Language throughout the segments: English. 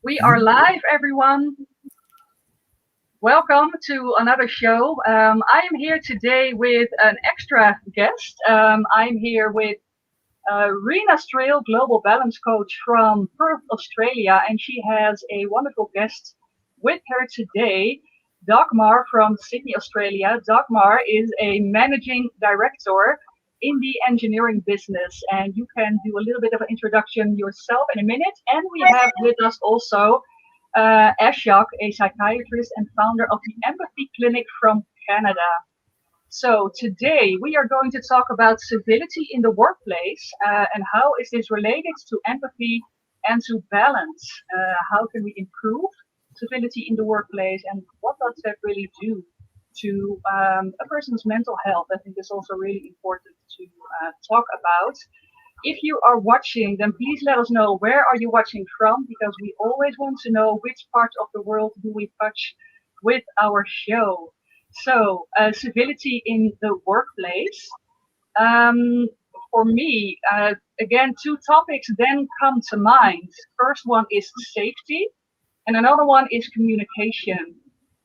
We are live, everyone. Welcome to another show. I am here today with an extra guest. I'm here with Rena Strail, Global Balance Coach from Perth, Australia, and she has a wonderful guest with her today, Dagmar from Sydney, Australia. Dagmar is a managing director in the engineering business, and you can do a little bit of an introduction yourself in a minute. And we have with us also Ashok, a psychiatrist and founder of the Empathy Clinic from Canada. So today we are going to talk about civility in the workplace and how is this related to empathy and to balance. How can we improve civility in the workplace and what does that really do to a person's mental health? I think is also really important to talk about. If you are watching, then please let us know where are you watching from, because we always want to know which part of the world do we touch with our show. So, civility in the workplace. Um, for me, again, two topics then come to mind. First one is safety, and another one is communication.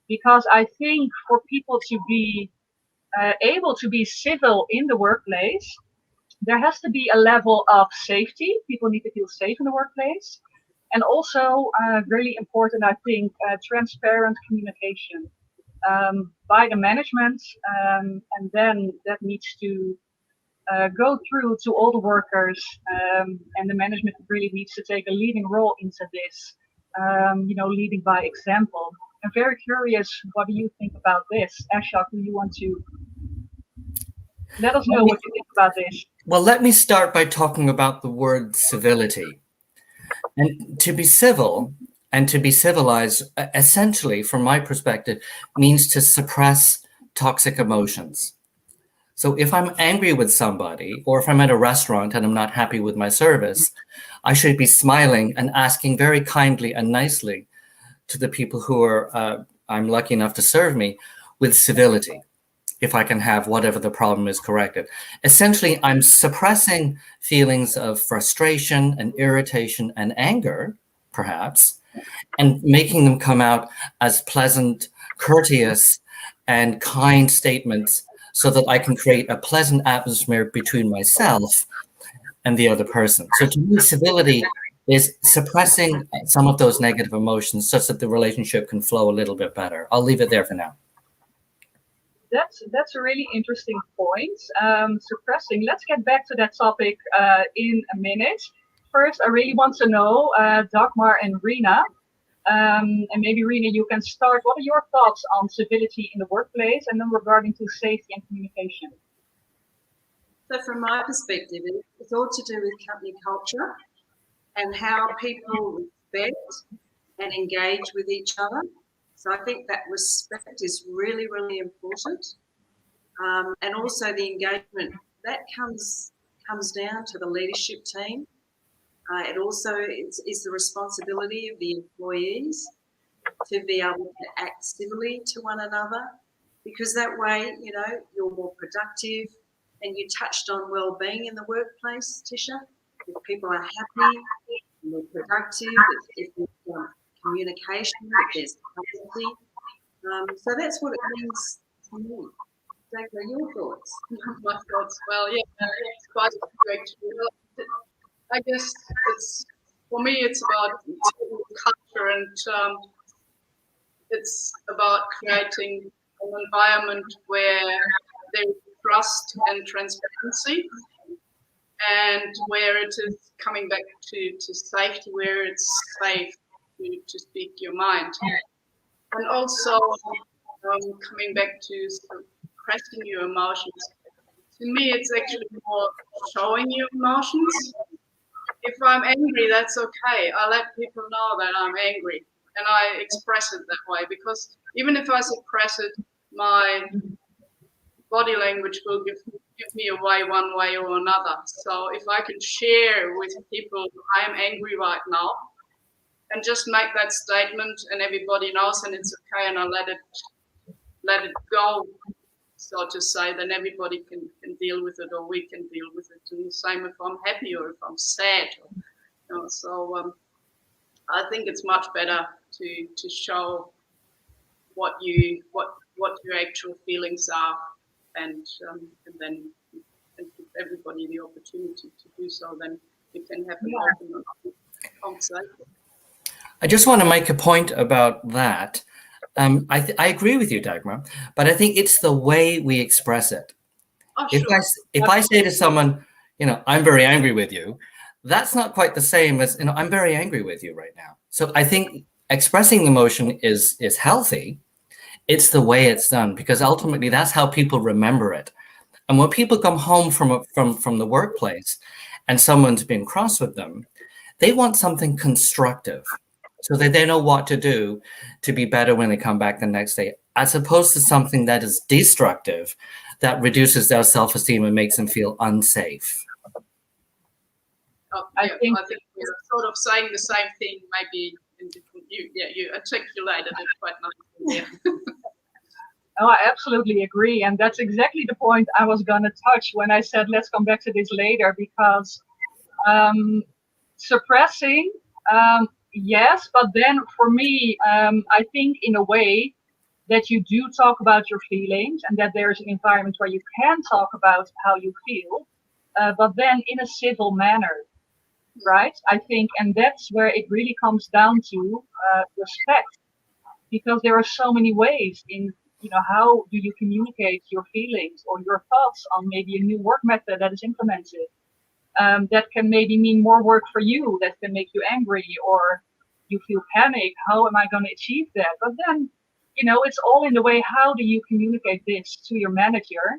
Because I think for people to be able to be civil in the workplace, there has to be a level of safety. People need to feel safe in the workplace. And also, really important, I think, transparent communication by the management. And then that needs to go through to all the workers. And the management really needs to take a leading role into this, leading by example. I'm very curious, what do you think about this? Ashok, do you want to let us know what you think about this? Well, let me start by talking about the word civility. And to be civil and to be civilized, essentially, from my perspective, means to suppress toxic emotions. So if I'm angry with somebody, or if I'm at a restaurant and I'm not happy with my service, I should be smiling and asking very kindly and nicely to the people who are I'm lucky enough to serve me with civility, if I can have whatever the problem is corrected. Essentially, I'm suppressing feelings of frustration and irritation and anger, perhaps, and making them come out as pleasant, courteous, and kind statements so that I can create a pleasant atmosphere between myself and the other person. So to me, civility is suppressing some of those negative emotions such that the relationship can flow a little bit better. I'll leave it there for now. That's a really interesting point. Suppressing. Let's get back to that topic in a minute. First, I really want to know, Dagmar and Rena, and maybe Rena, you can start. What are your thoughts on civility in the workplace, and then regarding to safety and communication? So, from my perspective, it's all to do with company culture and how people respect and engage with each other. So I think that respect is really, really important. And also the engagement, that comes down to the leadership team. It also is the responsibility of the employees to be able to act civilly to one another, because that way, you're more productive. And you touched on well-being in the workplace, Tisha. If people are happy, and they're productive, if there's communication, if there's empathy. So that's what it means to me. Exactly, your thoughts? My thoughts. Well, yeah, it's quite correct. I guess for me, it's about culture, and it's about creating an environment where there's trust and transparency, and where it is coming back to safety, where it's safe to speak your mind. And also coming back to suppressing your emotions. To me, it's actually more showing your emotions. If I'm angry, that's okay. I let people know that I'm angry, and I express it that way, because even if I suppress it, my body language will give me away one way or another. So if I can share with people, I am angry right now, and just make that statement, and everybody knows, and it's okay, and I let it go, so to say, then everybody can deal with it, or we can deal with it. And the same if I'm happy or if I'm sad. So I think it's much better to show what your actual feelings are, and then and give everybody the opportunity to do so. Then we can have an open conversation. I just want to make a point about that. I agree with you, Dagmar, but I think it's the way we express it. Oh, sure. If I say to someone, I'm very angry with you, that's not quite the same as, I'm very angry with you right now. So I think expressing emotion is healthy. It's the way it's done, because ultimately that's how people remember it. And when people come home from the workplace and someone's been cross with them, they want something constructive so that they know what to do to be better when they come back the next day, as opposed to something that is destructive, that reduces their self-esteem and makes them feel unsafe. Oh, yeah, I think we're sort of saying the same thing, maybe in different. You articulated it quite nicely. Yeah. Oh, I absolutely agree, and that's exactly the point I was going to touch when I said let's come back to this later, because suppressing, yes, but then for me, I think in a way that you do talk about your feelings and that there's an environment where you can talk about how you feel, but then in a civil manner, right? I think, and that's where it really comes down to respect, because there are so many ways in, how do you communicate your feelings or your thoughts on maybe a new work method that is implemented. That can maybe mean more work for you, that can make you angry, or you feel panic. How am I going to achieve that? But then, it's all in the way, how do you communicate this to your manager?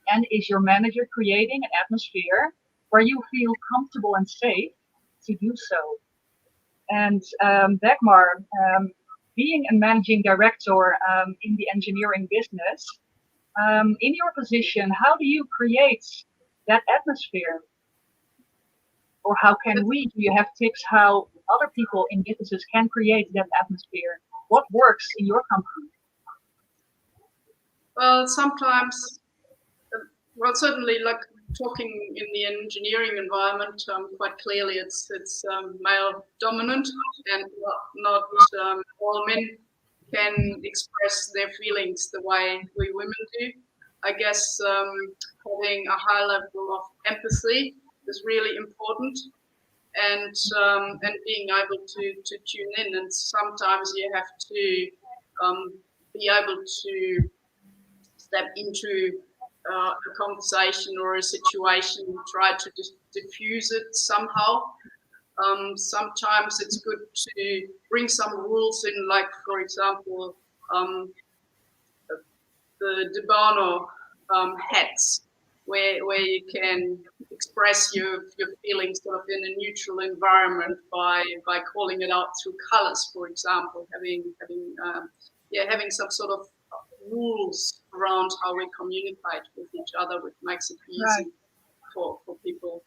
And is your manager creating an atmosphere where you feel comfortable and safe to do so? And Dagmar, being a managing director in the engineering business, in your position, how do you create that atmosphere? Or how can we? Do you have tips how other people in businesses can create that atmosphere? What works in your company? Well, sometimes, certainly, like talking in the engineering environment, quite clearly it's male dominant, and not all men can express their feelings the way we women do. I guess having a high level of empathy is really important, and being able to tune in. And sometimes you have to be able to step into a conversation or a situation, try to diffuse it somehow. Sometimes it's good to bring some rules in, like, for example, the De Bono hats, where you can express your feelings sort of in a neutral environment by calling it out through colors, for example, having some sort of rules around how we communicate with each other, which makes it easy for people.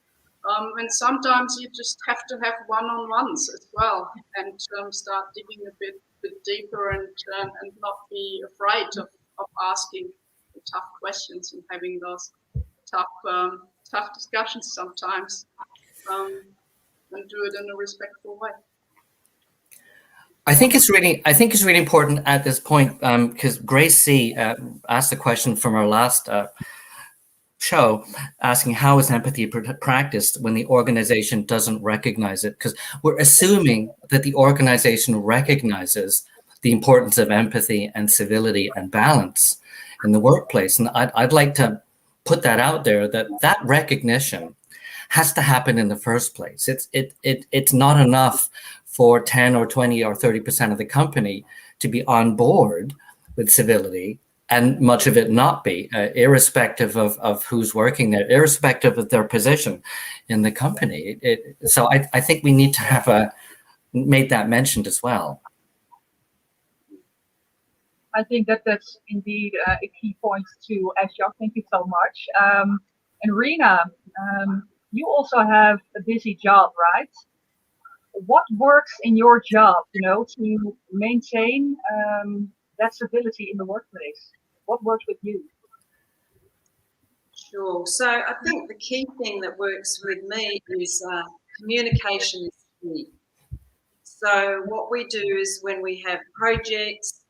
And sometimes you just have to have one-on-ones as well, and start digging a bit deeper, and not be afraid of asking the tough questions and having those tough discussions sometimes, and do it in a respectful way. I think it's really important at this point, because Grace C asked a question from our last show, asking how is empathy practiced when the organization doesn't recognize it, because we're assuming that the organization recognizes the importance of empathy and civility and balance in the workplace. And I'd like to put that out there, that recognition has to happen in the first place. It's not enough for 10 or 20 or 30% of the company to be on board with civility and much of it not be, irrespective of who's working there, irrespective of their position in the company. So I think we need to have made that mentioned as well. I think that's indeed a key point to Asha. Thank you so much. And Rena, you also have a busy job, right? What works in your job, to maintain that stability in the workplace? What works with you? Sure. So I think the key thing that works with me is communication is key. So what we do is when we have projects,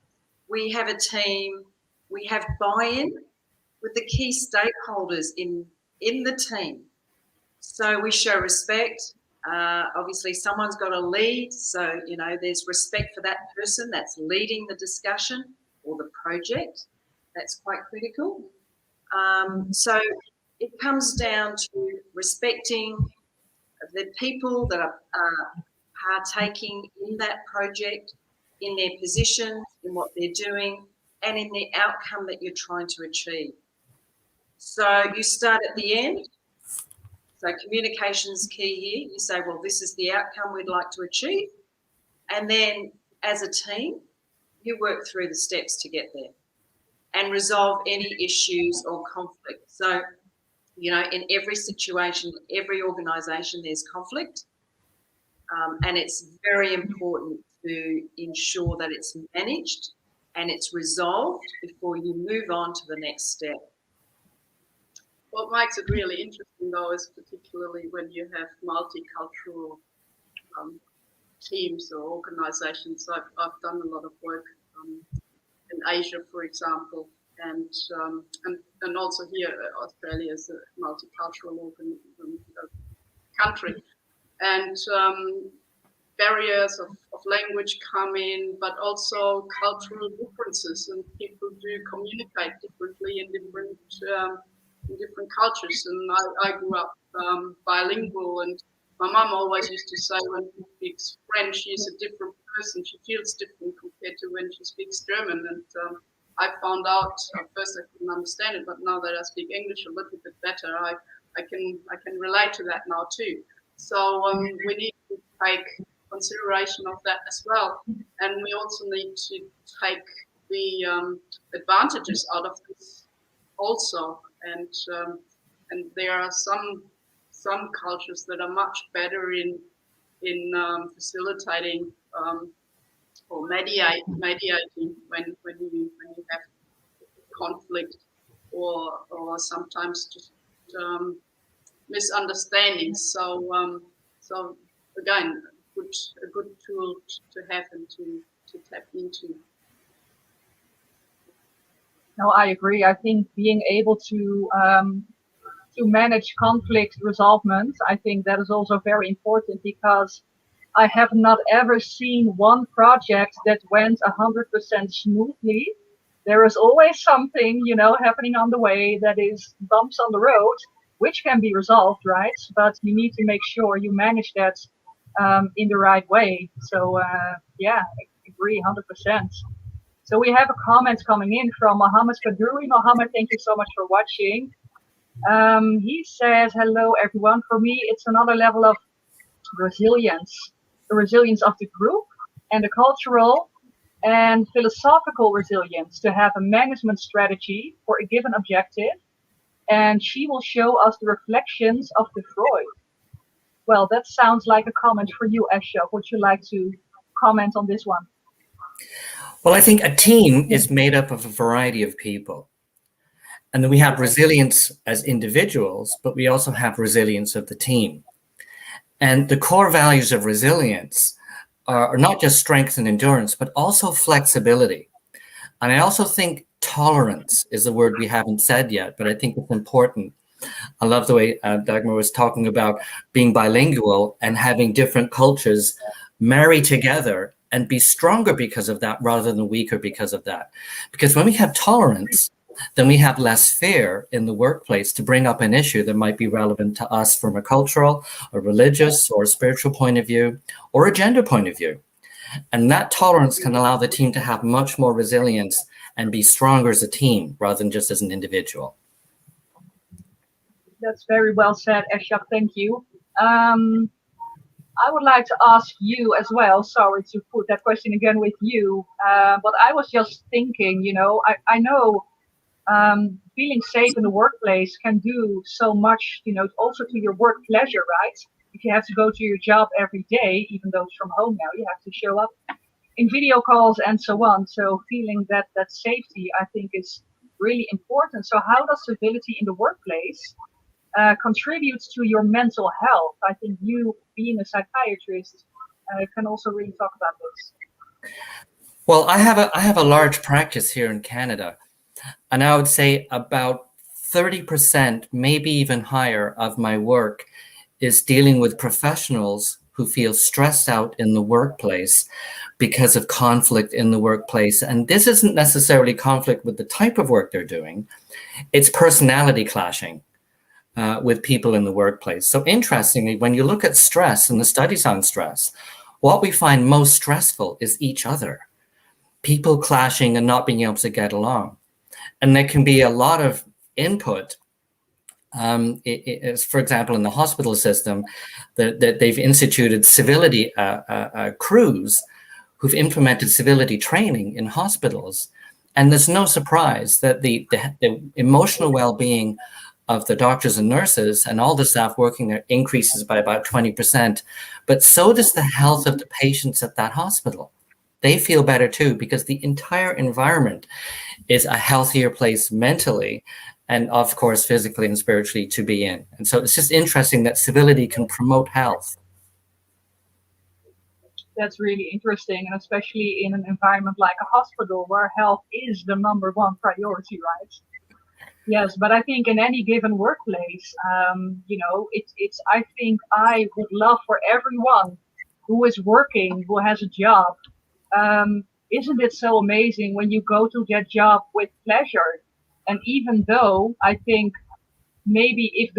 we have a team, we have buy-in with the key stakeholders in the team. So we show respect. Obviously, someone's got to lead. So, there's respect for that person that's leading the discussion or the project. That's quite critical. So it comes down to respecting the people that are partaking in that project, in their positions, in what they're doing, and in the outcome that you're trying to achieve. So you start at the end. So communication is key here. You say, well, this is the outcome we'd like to achieve. And then as a team, you work through the steps to get there and resolve any issues or conflict. So, in every situation, every organisation, there's conflict. And it's very important to ensure that it's managed and it's resolved before you move on to the next step. What makes it really interesting, though, is particularly when you have multicultural teams or organizations. I've done a lot of work in Asia, for example, and also here, Australia is a multicultural country. And barriers of language come in, but also cultural differences, and people do communicate differently in different cultures. And I grew up bilingual, and my mum always used to say when she speaks French, she's a different person. She feels different compared to when she speaks German. And I found out at first I couldn't understand it, but now that I speak English a little bit better, I can relate to that now too. So we need to take consideration of that as well, and we also need to take the advantages out of this also. And there are some cultures that are much better in facilitating or mediating when you have conflict or sometimes just misunderstandings. So again, a good tool to have and to tap into. No, I agree. I think being able to manage conflict resolvement, I think that is also very important, because I have not ever seen one project that went 100% smoothly. There is always something, happening on the way that is bumps on the road, which can be resolved, right? But you need to make sure you manage that in the right way. So, I agree 100%. So we have a comment coming in from Mohammed Kadouri. Mohammed, thank you so much for watching. He says, hello, everyone. For me, it's another level of resilience, the resilience of the group and the cultural and philosophical resilience to have a management strategy for a given objective. And she will show us the reflections of the Freud. Well, that sounds like a comment for you, Ashok. Would you like to comment on this one? Well, I think a team is made up of a variety of people. And then we have resilience as individuals, but we also have resilience of the team. And the core values of resilience are not just strength and endurance, but also flexibility. And I also think tolerance is a word we haven't said yet, but I think it's important. I love the way Dagmar was talking about being bilingual and having different cultures marry together and be stronger because of that rather than weaker because of that. Because when we have tolerance, then we have less fear in the workplace to bring up an issue that might be relevant to us from a cultural or religious or spiritual point of view or a gender point of view. And that tolerance can allow the team to have much more resilience and be stronger as a team rather than just as an individual. That's very well said, Ashok. Thank you. I would like to ask you as well, sorry to put that question again with you, but I was just thinking, I know feeling safe in the workplace can do so much, also to your work pleasure, right? If you have to go to your job every day, even though it's from home now, you have to show up in video calls and so on. So feeling that safety, I think, is really important. So how does civility in the workplace contributes to your mental health? I think you, being a psychiatrist, can also really talk about this. Well, I have a large practice here in Canada, and I would say about 30%, maybe even higher, of my work is dealing with professionals who feel stressed out in the workplace because of conflict in the workplace. And this isn't necessarily conflict with the type of work they're doing, it's personality clashing with people in the workplace. So interestingly, when you look at stress and the studies on stress, what we find most stressful is each other, people clashing and not being able to get along. And there can be a lot of input. For example, in the hospital system, that they've instituted civility crews who've implemented civility training in hospitals. And there's no surprise that the emotional well-being of the doctors and nurses and all the staff working there increases by about 20%. But so does the health of the patients at that hospital. They feel better too, because the entire environment is a healthier place mentally and, of course, physically and spiritually to be in. And so it's just interesting that civility can promote health. That's really interesting, and especially in an environment like a hospital where health is the number one priority, right? Yes, but I think in any given workplace, it's. I think I would love for everyone who is working, who has a job. Isn't it so amazing when you go to that job with pleasure? And even though I think maybe if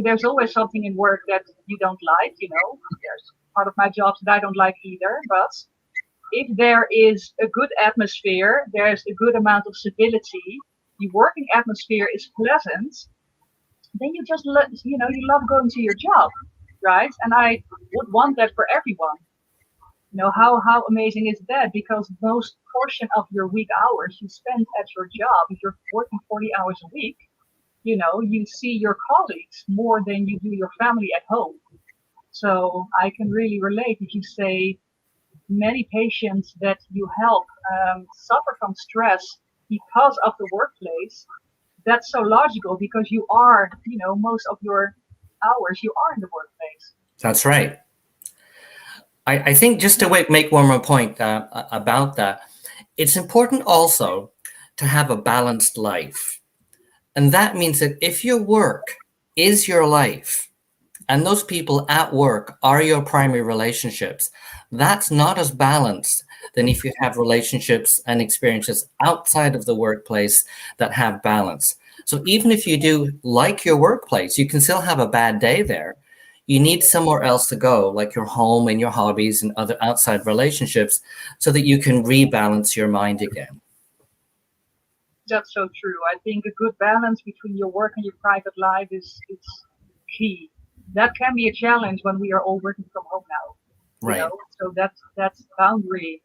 there's always something in work that you don't like, there's part of my jobs that I don't like either, but if there is a good atmosphere, there's a good amount of civility, the working atmosphere is pleasant, then you just you love going to your job, right? And I would want that for everyone. How amazing is that? Because most portion of your week hours you spend at your job. If you're working 40 hours a week, you see your colleagues more than you do your family at home. So I can really relate if you say many patients that you help suffer from stress because of the workplace. That's so logical because you are, most of your hours you are in the workplace. That's right. I think just to make one more point about that, it's important also to have a balanced life. And that means that if your work is your life, and those people at work are your primary relationships, that's not as balanced than if you have relationships and experiences outside of the workplace that have balance. So even if you do like your workplace, you can still have a bad day there. You need somewhere else to go, like your home and your hobbies and other outside relationships, so that you can rebalance your mind again. That's so true. I think a good balance between your work and your private life is key. That can be a challenge when we are all working from home now. Right. So that boundary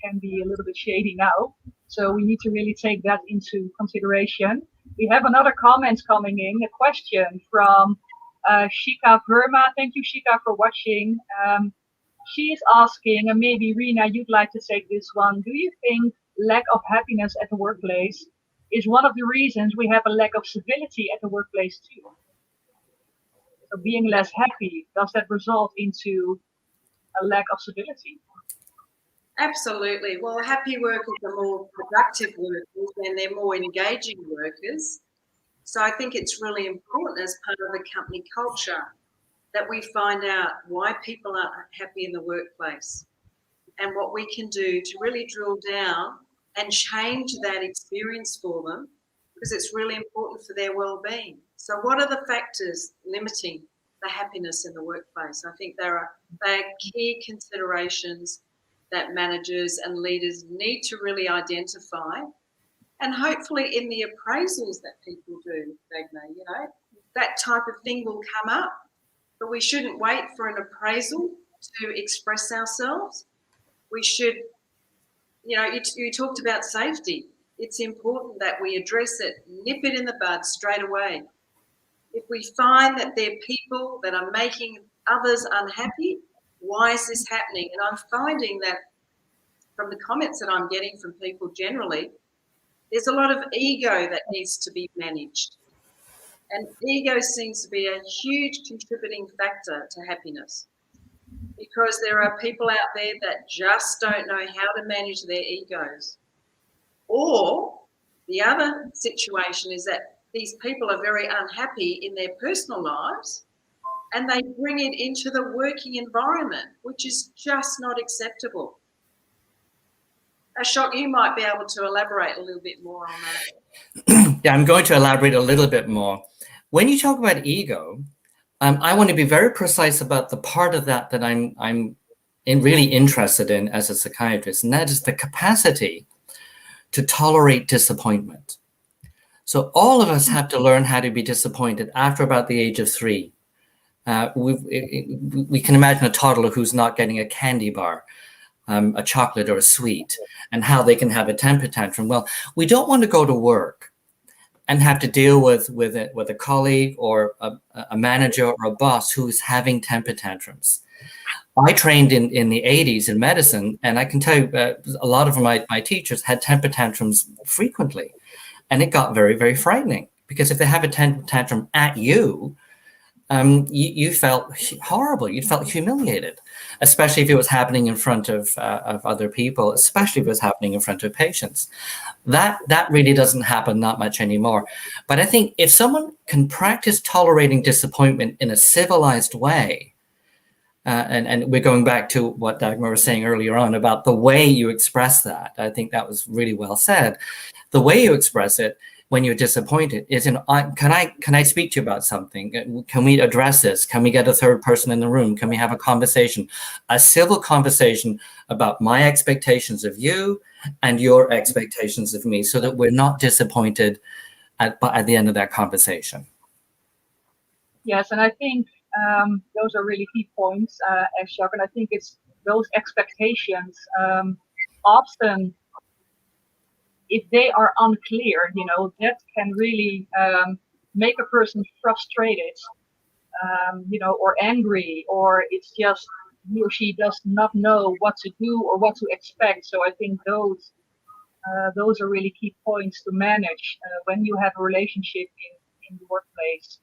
can be a little bit shady now. So we need to really take that into consideration. We have another comment coming in, a question from Shika Verma. Thank you, Shika, for watching. She is asking, and maybe Rena, you'd like to take this one. Do you think lack of happiness at the workplace is one of the reasons we have a lack of civility at the workplace too? So being less happy, does that result into a lack of civility? Absolutely. Well, happy workers are more productive workers and they're more engaging workers. So I think it's really important as part of the company culture that we find out why people aren't happy in the workplace and what we can do to really drill down and change that experience for them, because it's really important for their well-being. So what are the factors limiting the happiness in the workplace? I think they are key considerations that managers and leaders need to really identify. And hopefully in the appraisals that people do, Dagmar, that type of thing will come up. But we shouldn't wait for an appraisal to express ourselves. We should, you talked about safety. It's important that we address it, nip it in the bud straight away. If we find that there are people that are making others unhappy, why is this happening? And I'm finding that from the comments that I'm getting from people generally, there's a lot of ego that needs to be managed. And ego seems to be a huge contributing factor to happiness. because there are people out there that just don't know how to manage their egos. Or the other situation is that these people are very unhappy in their personal lives and they bring it into the working environment, which is just not acceptable. Ashok, you might be able to elaborate a little bit more on that. Yeah, I'm going to elaborate a little bit more. When you talk about ego, I want to be very precise about the part of that that I'm really interested in as a psychiatrist, and that is the capacity to tolerate disappointment. So all of us have to learn how to be disappointed after about the age of 3. We can imagine a toddler who's not getting a candy bar, a chocolate or a sweet, and how they can have a temper tantrum. Well, we don't want to go to work and have to deal with a colleague or a manager or a boss who's having temper tantrums. I trained in the 80s in medicine, and I can tell you a lot of my teachers had temper tantrums frequently. And it got very, very frightening, because if they have a temper tantrum at you, you felt horrible. You felt humiliated, especially if it was happening in front of other people, especially if it was happening in front of patients. That really doesn't happen that much anymore. But I think if someone can practice tolerating disappointment in a civilized way, and we're going back to what Dagmar was saying earlier on about the way you express that. I think that was really well said. The way you express it when you're disappointed is can I speak to you about something? Can we address this? Can we get a third person in the room? Can we have a conversation, a civil conversation about my expectations of you and your expectations of me, so that we're not disappointed at the end of that conversation? Yes, and I think those are really key points, Ashok, and I think it's those expectations often, if they are unclear, that can really make a person frustrated, or angry, or it's just he or she does not know what to do or what to expect. So I think those are really key points to manage when you have a relationship in the workplace.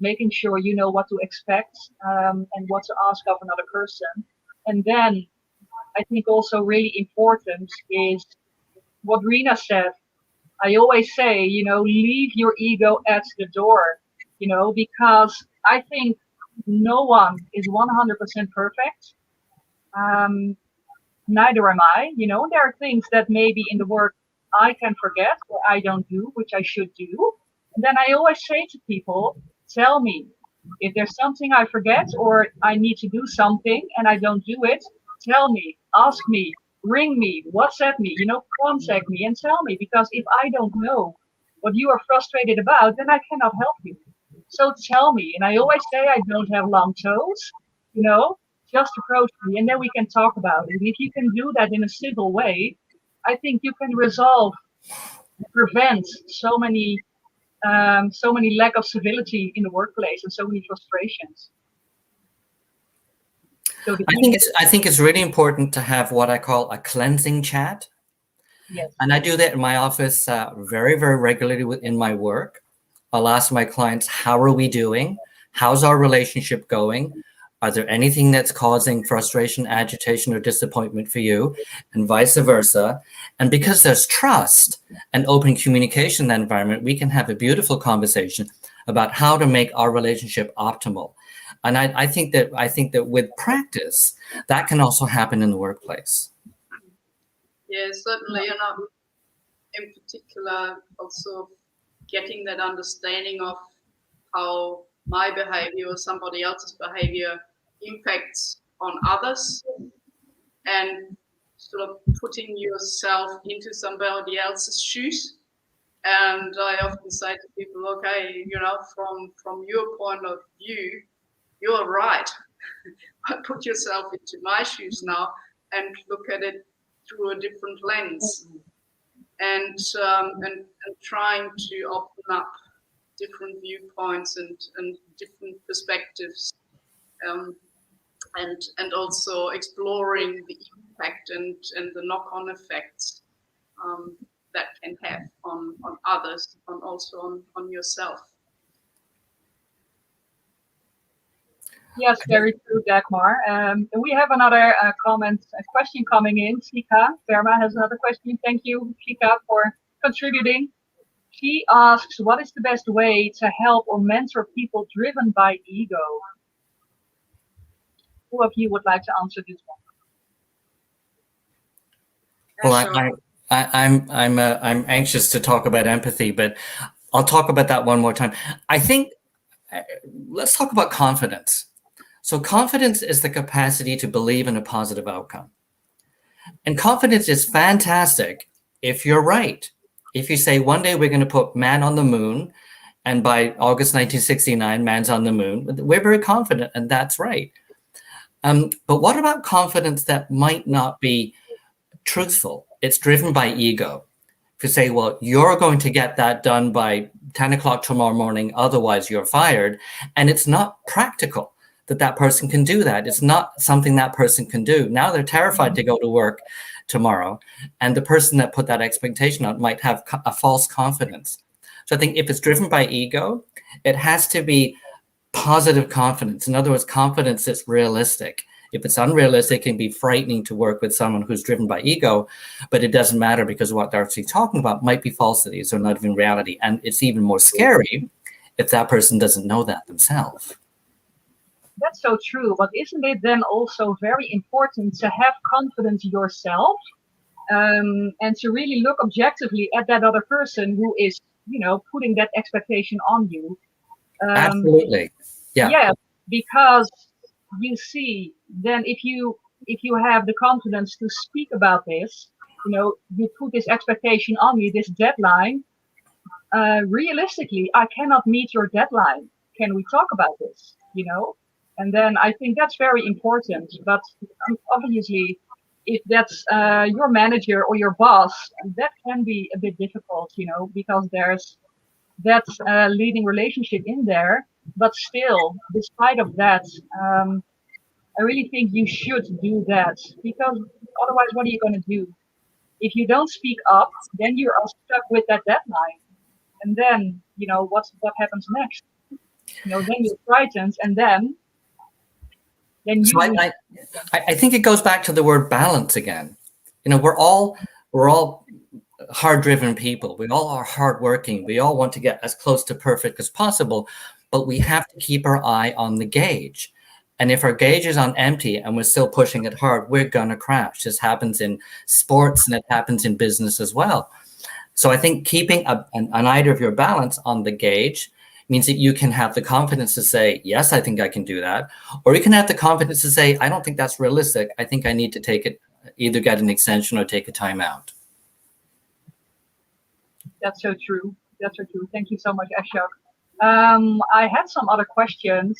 Making sure you know what to expect and what to ask of another person. And then I think also really important is what Rena said. I always say, leave your ego at the door, because I think no one is 100% perfect. Neither am I. There are things that maybe in the work I can forget or I don't do, which I should do. And then I always say to people, tell me if there's something I forget or I need to do something and I don't do it. Tell me, ask me, ring me, WhatsApp me, contact me and tell me, because if I don't know what you are frustrated about, then I cannot help you. So tell me. And I always say I don't have long toes, just approach me and then we can talk about it. And if you can do that in a civil way, I think you can prevent so many lack of civility in the workplace and so many frustrations. So I think it's really important to have what I call a cleansing chat. Yes. And I do that in my office very, very regularly in my work. I'll ask my clients, how are we doing? How's our relationship going? Are there anything that's causing frustration, agitation, or disappointment for you? And vice versa. And because there's trust and open communication in that environment, we can have a beautiful conversation about how to make our relationship optimal. And I think that with practice, that can also happen in the workplace. Yeah, certainly. And in particular, also getting that understanding of how my behavior or somebody else's behavior impacts on others, and sort of putting yourself into somebody else's shoes. And I often say to people, okay, from your point of view, you're right. But put yourself into my shoes now and look at it through a different lens, and trying to open up different viewpoints and different perspectives, and also exploring the impact and the knock-on effects that can have on others and also on yourself. Yes, very true, Dagmar. And we have another comment, a question coming in. Shika Verma has another question. Thank you, Shika, for contributing. She asks, what is the best way to help or mentor people driven by ego? Who of you would like to answer this one? Well, Ashok. I'm anxious to talk about empathy, but I'll talk about that one more time. I think let's talk about confidence. So confidence is the capacity to believe in a positive outcome. And confidence is fantastic if you're right. If you say one day we're going to put man on the moon, and by August 1969, man's on the moon, we're very confident, and that's right. But what about confidence that might not be truthful? It's driven by ego. If you say, well, you're going to get that done by 10 o'clock tomorrow morning, otherwise you're fired, and it's not practical that that person can do that. It's not something that person can do. Now they're terrified to go to work tomorrow, and the person that put that expectation on might have a false confidence. So I think if it's driven by ego, it has to be positive confidence. In other words, confidence that's realistic. If it's unrealistic, it can be frightening to work with someone who's driven by ego, but it doesn't matter because what they're actually talking about might be falsities or not even reality. And it's even more scary if that person doesn't know that themselves. That's so true. But isn't it then also very important to have confidence yourself, and to really look objectively at that other person who is, putting that expectation on you? Absolutely. Yeah. Yeah, because you see, then if you have the confidence to speak about this, you put this expectation on me, this deadline. Realistically, I cannot meet your deadline. Can we talk about this? And then I think that's very important. But obviously, if that's your manager or your boss, that can be a bit difficult, because there's that leading relationship in there. But still, despite of that, I really think you should do that, because otherwise, what are you going to do? If you don't speak up, then you're stuck with that deadline. And then, what happens next? Then you're frightened, and then So you lose. I think it goes back to the word balance again. We're all hard-driven people. We all are hardworking. We all want to get as close to perfect as possible, but we have to keep our eye on the gauge. And if our gauge is on empty and we're still pushing it hard, we're gonna crash. This happens in sports and it happens in business as well. So I think keeping an idea of your balance on the gauge means that you can have the confidence to say, yes, I think I can do that. Or you can have the confidence to say, I don't think that's realistic. I think I need to take it, either get an extension or take a timeout. That's so true. That's so true. Thank you so much, Ashok. I had some other questions,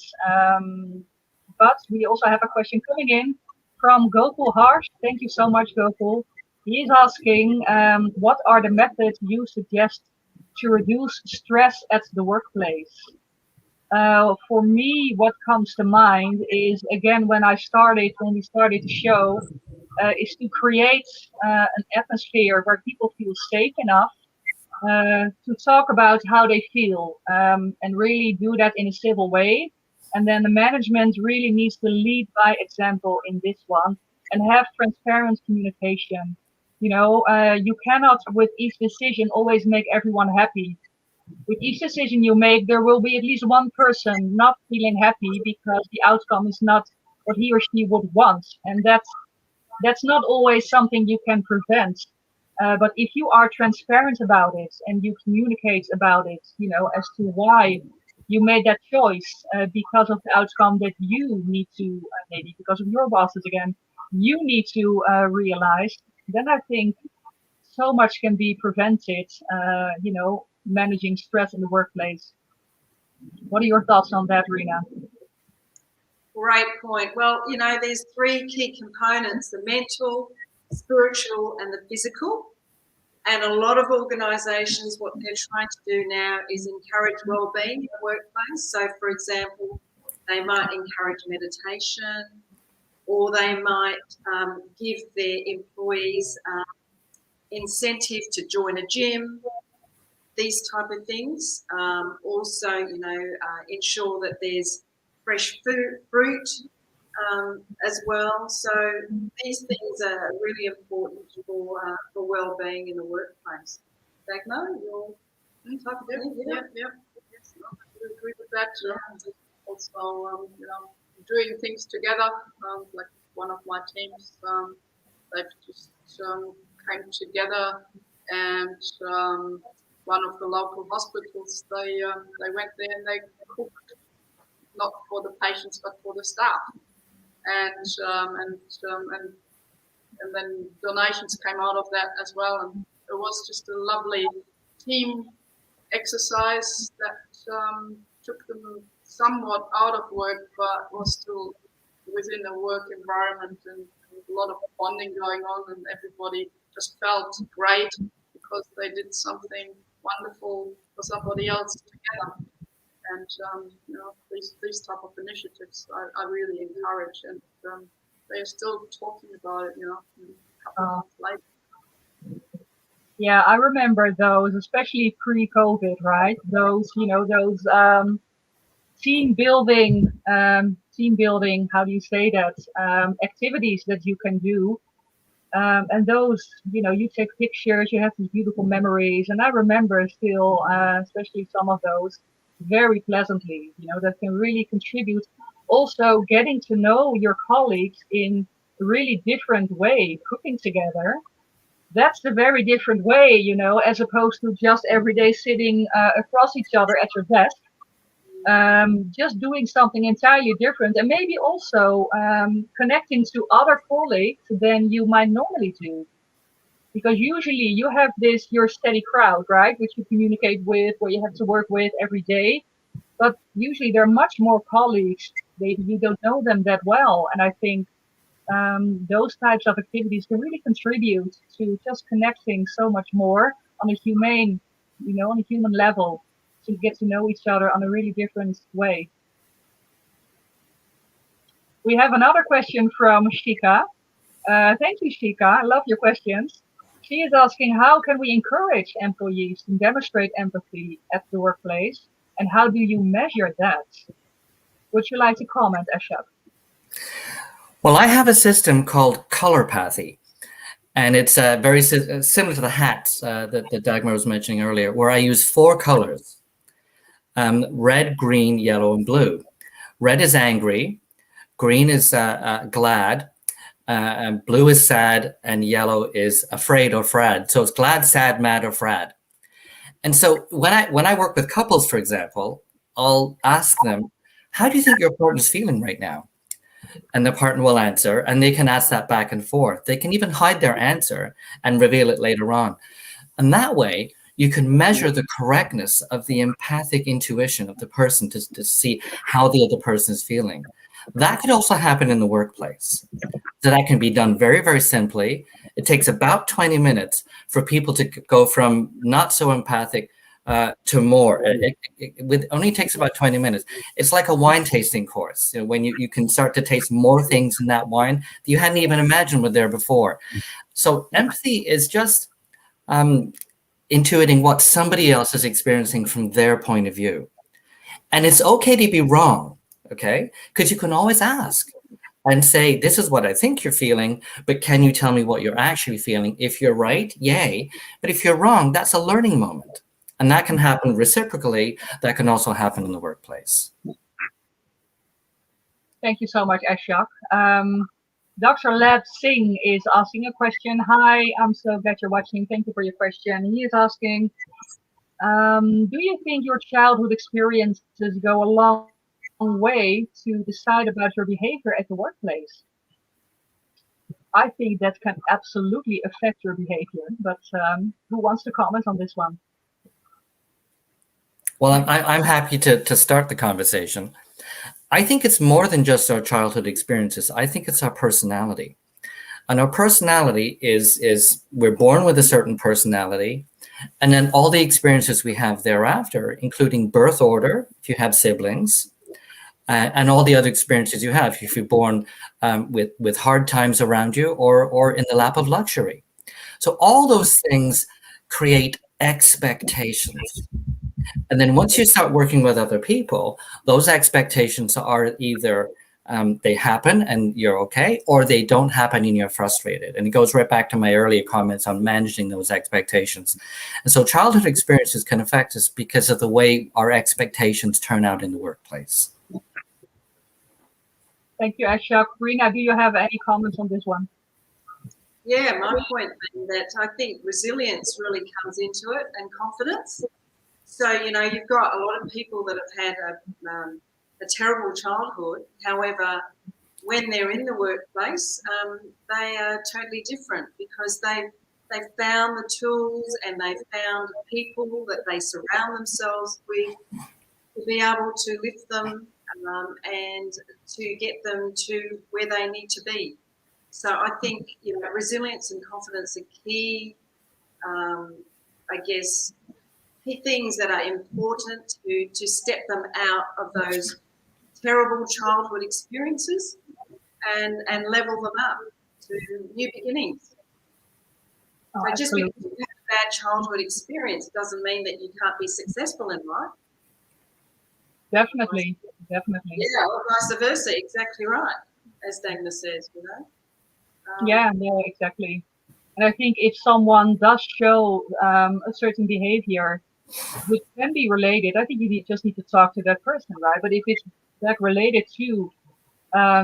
but we also have a question coming in from Gokul Harsh. Thank you so much, Gokul. He is asking, what are the methods you suggest to reduce stress at the workplace? For me, what comes to mind is, again, when we started the show, is to create an atmosphere where people feel safe enough to talk about how they feel, and really do that in a civil way. And then the management really needs to lead by example in this one and have transparent communication. You cannot, with each decision, always make everyone happy. With each decision you make, there will be at least one person not feeling happy because the outcome is not what he or she would want. And that's not always something you can prevent. But if you are transparent about it and you communicate about it, as to why you made that choice, because of the outcome that you need to, maybe because of your bosses again, you need to realize, then I think so much can be prevented, managing stress in the workplace. What are your thoughts on that, Rena? Great point. Well, there's three key components: the mental, spiritual, and the physical. And a lot of organisations, what they're trying to do now is encourage well-being in the workplace. So, for example, they might encourage meditation, or they might give their employees incentive to join a gym, these type of things. Also, ensure that there's fresh fruit as well. So these things are really important for well-being in the workplace. Dagmar, your type of thing? Yeah. Yes, I would agree with that. Also, doing things together. Like one of my teams, they've just came together, and one of the local hospitals, they went there and they cooked not for the patients but for the staff, and then donations came out of that as well, and it was just a lovely team exercise that took them somewhat out of work, but was still within a work environment, and a lot of bonding going on, and everybody just felt great because they did something wonderful for somebody else together. And these type of initiatives I really encourage, and they're still talking about it, a couple of months later. Yeah, I remember those, especially pre-COVID, right? Those, team building, how do you say that? Activities that you can do. And those, you take pictures, you have these beautiful memories. And I remember still, especially some of those very pleasantly, that can really contribute. Also getting to know your colleagues in a really different way, cooking together. That's a very different way, as opposed to just every day sitting across each other at your desk. Just doing something entirely different, and maybe also connecting to other colleagues than you might normally do. Because usually you have your steady crowd, right, which you communicate with, where you have to work with every day. But usually there are much more colleagues. You don't know them that well. And I think those types of activities can really contribute to just connecting so much more on a humane, on a human level, to get to know each other on a really different way. We have another question from Shika. Thank you, Shika. I love your questions. She is asking, how can we encourage employees to demonstrate empathy at the workplace, and how do you measure that? Would you like to comment, Ashok? Well, I have a system called colorpathy, and it's very similar to the hats that Dagmar was mentioning earlier, where I use 4 colors: red, green, yellow, and blue. Red is angry, green is glad, and blue is sad, and yellow is afraid or frad. So it's glad, sad, mad, or frad. And so when I work with couples, for example, I'll ask them, how do you think your partner's feeling right now? And the partner will answer, and they can ask that back and forth. They can even hide their answer and reveal it later on. And that way, you can measure the correctness of the empathic intuition of the person to see how the other person is feeling. That could also happen in the workplace. So that can be done very, very simply. It takes about 20 minutes for people to go from not so empathic to more. It only takes about 20 minutes. It's like a wine tasting course, when you can start to taste more things in that wine that you hadn't even imagined were there before. So empathy is just intuiting what somebody else is experiencing from their point of view. And it's okay to be wrong, okay? Because you can always ask and say, this is what I think you're feeling, but can you tell me what you're actually feeling? If you're right, yay. But if you're wrong, that's a learning moment. And that can happen reciprocally. That can also happen in the workplace. Thank you so much, Ashok. Dr. Lab Singh is asking a question. Hi, I'm so glad you're watching. Thank you for your question. He is asking, do you think your childhood experiences go a long way to decide about your behavior at the workplace? I think that can absolutely affect your behavior, but who wants to comment on this one? Well, I'm happy to start the conversation. I think it's more than just our childhood experiences. I think it's our personality. And our personality is we're born with a certain personality, and then all the experiences we have thereafter, including birth order, if you have siblings, and all the other experiences you have, if you're born with hard times around you or in the lap of luxury. So all those things create expectations. And then once you start working with other people, those expectations are either they happen and you're okay, or they don't happen and you're frustrated. And it goes right back to my earlier comments on managing those expectations. And so childhood experiences can affect us because of the way our expectations turn out in the workplace. Thank you, Ashok. Rina, do you have any comments on this one? Yeah, my point being that I think resilience really comes into it, and confidence. So, you've got a lot of people that have had a terrible childhood. However, when they're in the workplace, they are totally different because they've found the tools and they've found people that they surround themselves with to be able to lift them and to get them to where they need to be. So I think resilience and confidence are key, key things that are important to step them out of those terrible childhood experiences and level them up to new beginnings. Oh, so just because absolutely. you have a bad childhood experience doesn't mean that you can't be successful in life. Definitely. Yeah, or vice versa, exactly right, as Dagmar says, Yeah, no, exactly. And I think if someone does show a certain behavior which can be related, I think just need to talk to that person, right? But if it's like related to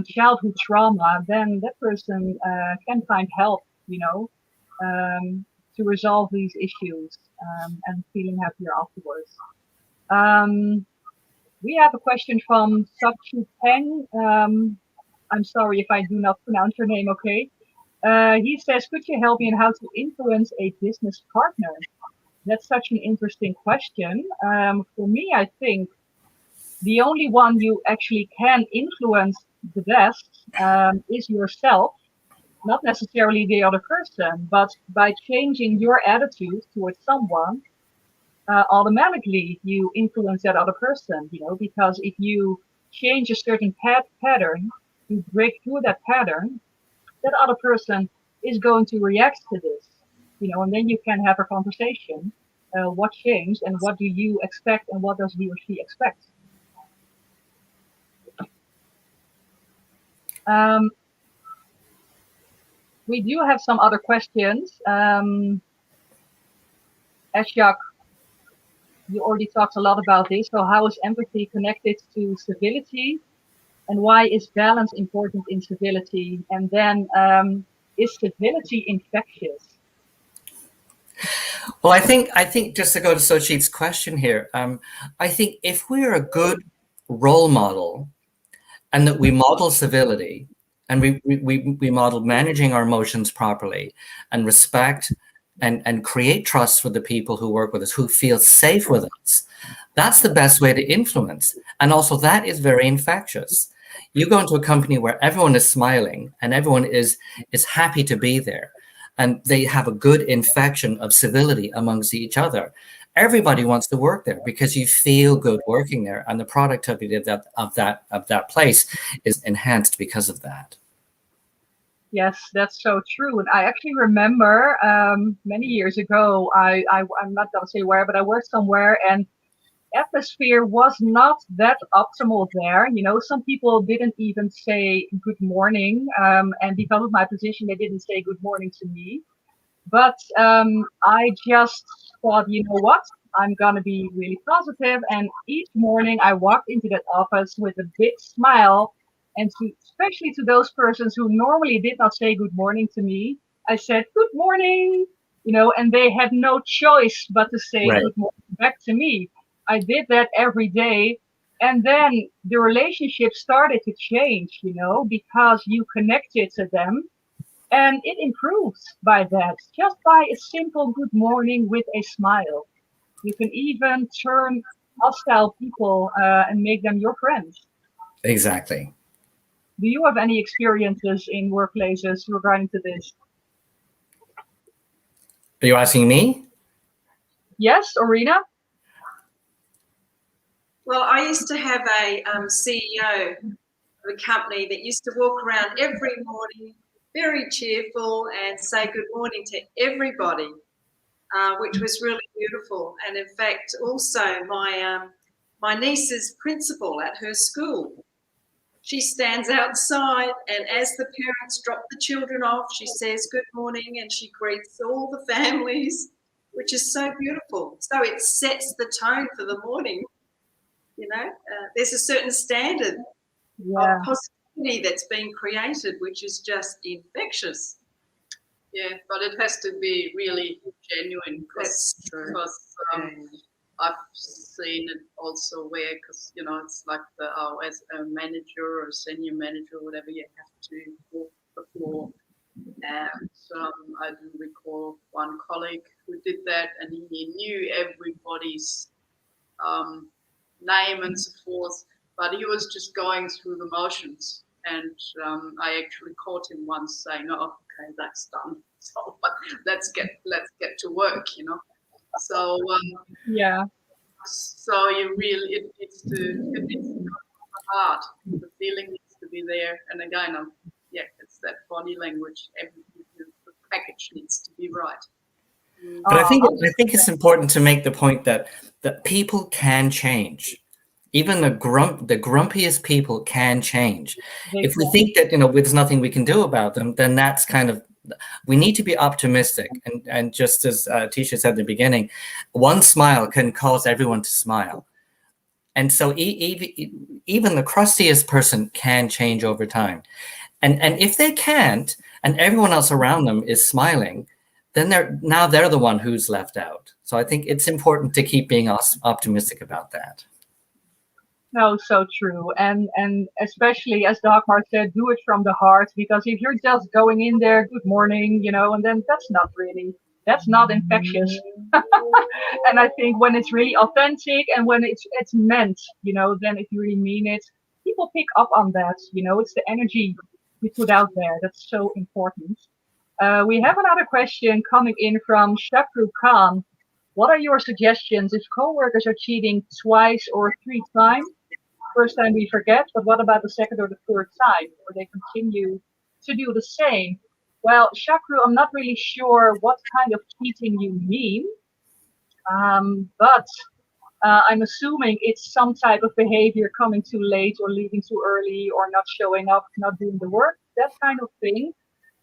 childhood trauma, then that person can find help, to resolve these issues and feeling happier afterwards. Um, we have a question from Subchu Peng. I'm sorry if I do not pronounce your name okay. He says, could you help me on how to influence a business partner? That's such an interesting question. For me, I think the only one you actually can influence the best is yourself, not necessarily the other person, but by changing your attitude towards someone, automatically you influence that other person, because if you change a certain pattern, you break through that pattern, that other person is going to react to this, and then you can have a conversation. What changed and what do you expect and what does he or she expect? We do have some other questions. Ashok, you already talked a lot about this. So how is empathy connected to civility? And why is balance important in civility? And then is civility infectious? Well, I think just to go to Sochit's question here, I think if we're a good role model and that we model civility and we model managing our emotions properly and respect and create trust with the people who work with us, who feel safe with us, that's the best way to influence. And also that is very infectious. You go into a company where everyone is smiling and everyone is happy to be there, and they have a good infection of civility amongst each other. Everybody wants to work there because you feel good working there, and the productivity of that place is enhanced because of that. Yes, that's so true. And I actually remember many years ago, I'm not going to say where, but I worked somewhere and atmosphere was not that optimal there. Some people didn't even say good morning. And because of my position, they didn't say good morning to me. But I just thought, you know what? I'm going to be really positive. And each morning I walked into that office with a big smile. And especially to those persons who normally did not say good morning to me, I said, good morning, and they had no choice but to say Right. good morning back to me. I did that every day. And then the relationship started to change, because you connected to them. And it improves by that, just by a simple good morning with a smile. You can even turn hostile people and make them your friends. Exactly. Do you have any experiences in workplaces regarding to this? Are you asking me? Yes, Arena? Well, I used to have a CEO of a company that used to walk around every morning very cheerful and say good morning to everybody. which was really beautiful. And in fact, also my niece's principal at her school, she stands outside, and as the parents drop the children off, she says good morning and she greets all the families, which is so beautiful. So it sets the tone for the morning. There's a certain standard of positivity that's being created, which is just infectious. Yeah, but it has to be really genuine. That's true. Because I've seen it also where, because it's like as a manager or a senior manager or whatever, you have to walk the floor. And I do recall one colleague who did that, and he knew everybody's name and so forth, but he was just going through the motions. And I actually caught him once saying, "Oh, okay, that's done. So let's get to work," So So you really, it needs to come from the heart. The feeling needs to be there, and again, it's that body language. The package needs to be right. But I think it's important to make the point that people can change. Even the grumpiest people can change. If we think that there's nothing we can do about them, then that's kind of, we need to be optimistic. And just as Tisha said at the beginning, one smile can cause everyone to smile. And so even the crustiest person can change over time. And if they can't, and everyone else around them is smiling, then they're the one who's left out. So I think it's important to keep being optimistic about that. No, so true. And especially, as Dagmar said, do it from the heart, because if you're just going in there, good morning, and then that's not infectious. And I think when it's really authentic and when it's meant, then if you really mean it, people pick up on that. It's the energy we put out there that's so important. We have another question coming in from Shakru Khan. What are your suggestions if coworkers are cheating twice or 3 times? First time we forget, but what about the second or the third time? Or they continue to do the same? Well, Shakru, I'm not really sure what kind of cheating you mean, but I'm assuming it's some type of behavior, coming too late or leaving too early or not showing up, not doing the work, that kind of thing.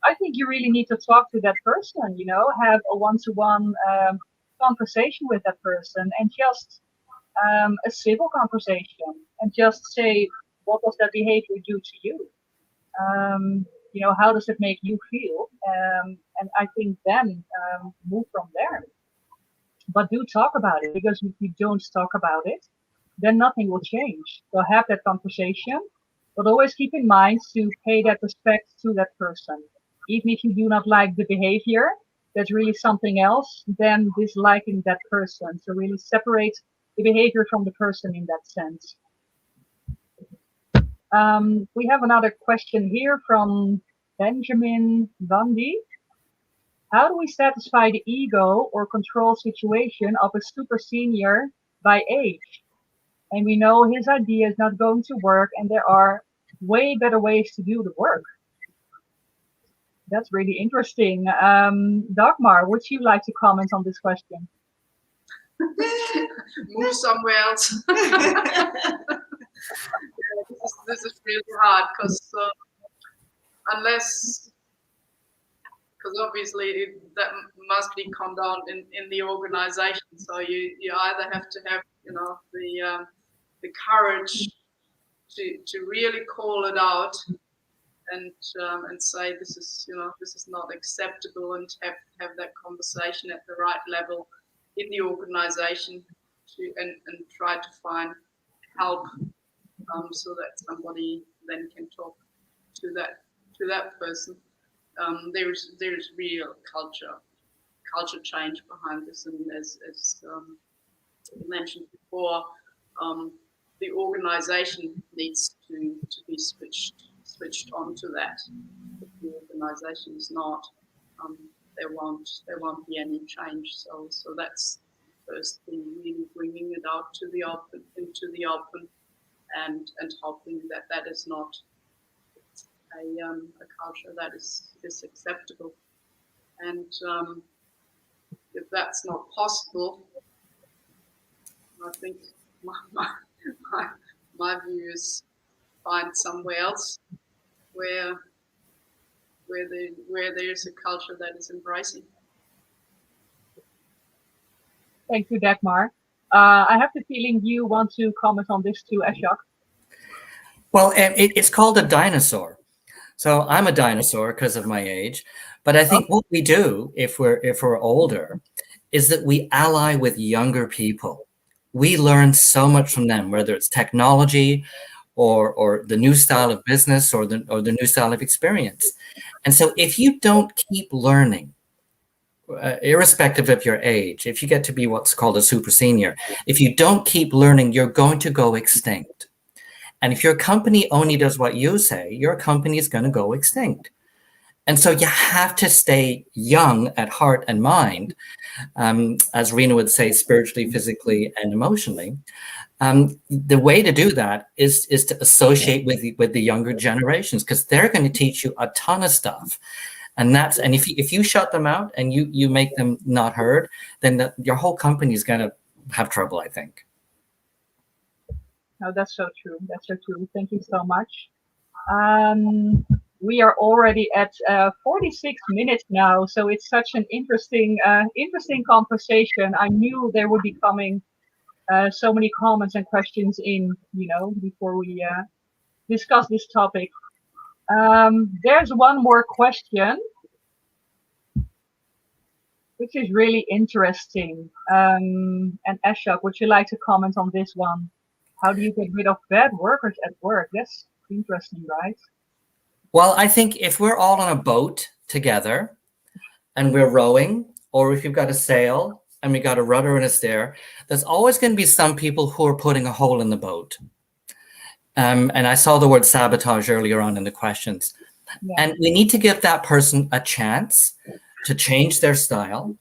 I think you really need to talk to that person, have a one-to-one conversation with that person, and just a civil conversation, and just say, what does that behavior do to you? How does it make you feel? And I think then move from there. But do talk about it, because if you don't talk about it, then nothing will change. So have that conversation, but always keep in mind to pay that respect to that person. Even if you do not like the behavior, that's really something else than disliking that person. So really separate the behavior from the person in that sense. We have another question here from Benjamin Bundy. How do we satisfy the ego or control situation of a super senior by age? And we know his idea is not going to work, and there are way better ways to do the work. That's really interesting. Dagmar, would you like to comment on this question? Move somewhere else. This is really hard, because obviously that must be come down in the organization. So you either have to have the courage to really call it out and say this is not acceptable, and have that conversation at the right level in the organization and try to find help, so that somebody then can talk to that person. There's real culture change behind this, and as mentioned before, the organization needs to be switched onto that. If the organization is not, there won't be any change. So that's the first thing, really bringing it out into the open, and hoping that is not a culture that is acceptable. And if that's not possible, I think my, my view is find somewhere else where there's a culture that is embracing. Thank you, Dagmar. I have the feeling you want to comment on this too, Ashok. Well, it's called a dinosaur. So I'm a dinosaur because of my age, but I think what we do if we're older is that we ally with younger people. We learn so much from them, whether it's technology or the new style of business or the new style of experience. And so if you don't keep learning, irrespective of your age, if you get to be what's called a super senior, if you don't keep learning, you're going to go extinct. And if your company only does what you say, your company is going to go extinct. And so you have to stay young at heart and mind, as Rena would say, spiritually, physically, and emotionally. The way to do that is to associate with the younger generations, because they're going to teach you a ton of stuff. And if you shut them out and you make them not heard, then your whole company is going to have trouble, I think. No, that's so true. That's so true. Thank you so much. We are already at 46 minutes now, so it's such an interesting conversation. I knew there would be coming so many comments and questions in, before we discuss this topic. There's one more question, which is really interesting. And Ashok, would you like to comment on this one? How do you get rid of bad workers at work? That's interesting, right? Well, I think if we're all on a boat together and we're rowing, or if you've got a sail and we got a rudder and a steer, there's always going to be some people who are putting a hole in the boat. And I saw the word sabotage earlier on in the questions. Yeah. And we need to give that person a chance to change their style.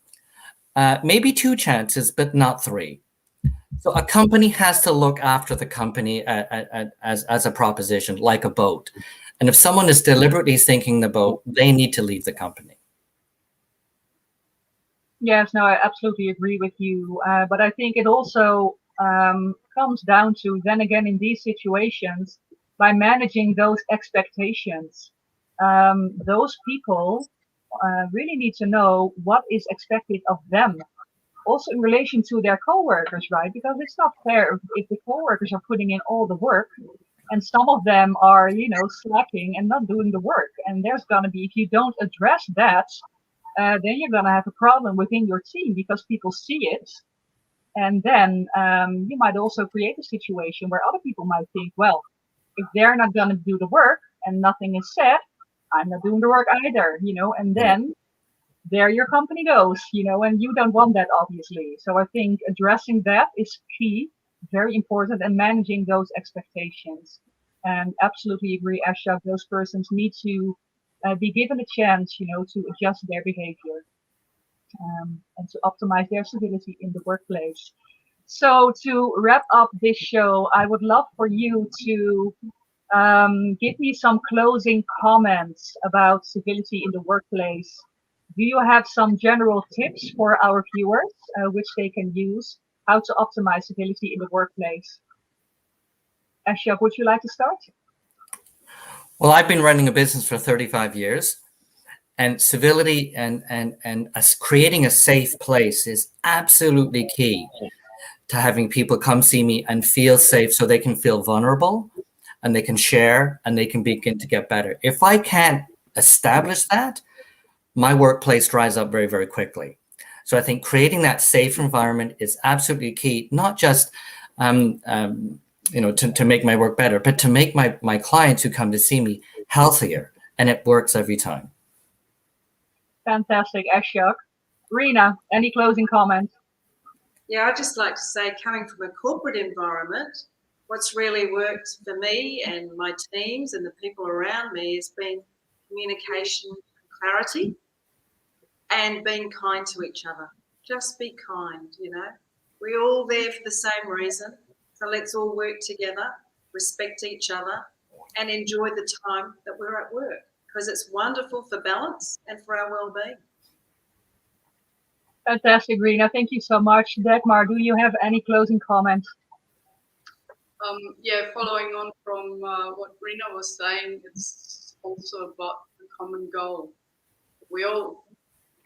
Maybe 2 chances, but not 3. So a company has to look after the company as a proposition, like a boat. And if someone is deliberately sinking the boat, they need to leave the company. Yes, no, I absolutely agree with you. But I think it also comes down to, then again, in these situations, by managing those expectations, those people really need to know what is expected of them. Also in relation to their coworkers, right? Because it's not fair if the coworkers are putting in all the work and some of them are, slacking and not doing the work. And there's going to be, if you don't address that, then you're going to have a problem within your team because people see it. And then you might also create a situation where other people might think, well, if they're not going to do the work and nothing is said, I'm not doing the work either, and then there your company goes, and you don't want that, obviously. So I think addressing that is key, very important, and managing those expectations. And absolutely agree, Ashok, those persons need to be given a chance, to adjust their behavior and to optimize their civility in the workplace. So to wrap up this show, I would love for you to give me some closing comments about civility in the workplace. Do you have some general tips for our viewers, which they can use, how to optimize civility in the workplace? Ashok, would you like to start? Well, I've been running a business for 35 years, and civility and creating a safe place is absolutely key to having people come see me and feel safe so they can feel vulnerable and they can share and they can begin to get better. If I can't establish that, my workplace dries up very, very quickly. So I think creating that safe environment is absolutely key, not just to make my work better, but to make my clients who come to see me healthier, and it works every time. Fantastic, Ashok. Rena, any closing comments? Yeah, I'd just like to say, coming from a corporate environment, what's really worked for me and my teams and the people around me has been communication, clarity, and being kind to each other. Just be kind, We're all there for the same reason. So let's all work together, respect each other, and enjoy the time that we're at work, because it's wonderful for balance and for our well-being. Fantastic, Rena. Thank you so much. Dagmar, do you have any closing comments? Yeah, following on from what Rena was saying, it's also about the common goal. We all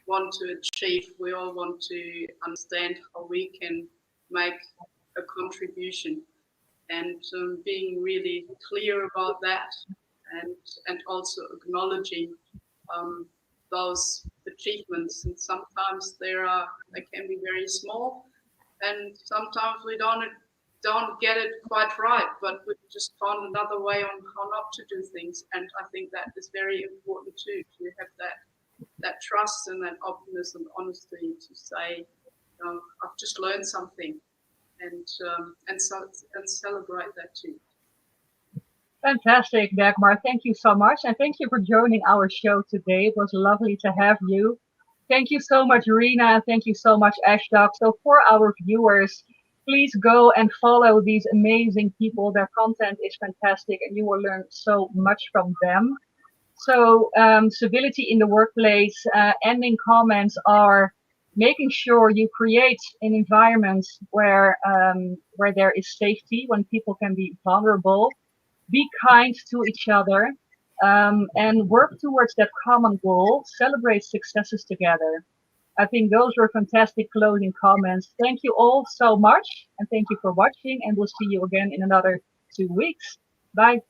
want to achieve, we all want to understand how we can make a contribution, and being really clear about that, and also acknowledging those achievements. And sometimes they can be very small, and sometimes we don't get it quite right, but we just found another way on how not to do things. And I think that is very important too, to have that trust and that openness and honesty to say, I've just learned something, and celebrate that too. Fantastic, Dagmar. Thank you so much. And thank you for joining our show today. It was lovely to have you. Thank you so much, Rena. And thank you so much, Ashdog. So for our viewers, please go and follow these amazing people. Their content is fantastic and you will learn so much from them. So civility in the workplace, ending comments are making sure you create an environment where there is safety, when people can be vulnerable, be kind to each other, and work towards that common goal, celebrate successes together. I think those were fantastic closing comments. Thank you all so much, and thank you for watching, and we'll see you again in another 2 weeks. Bye.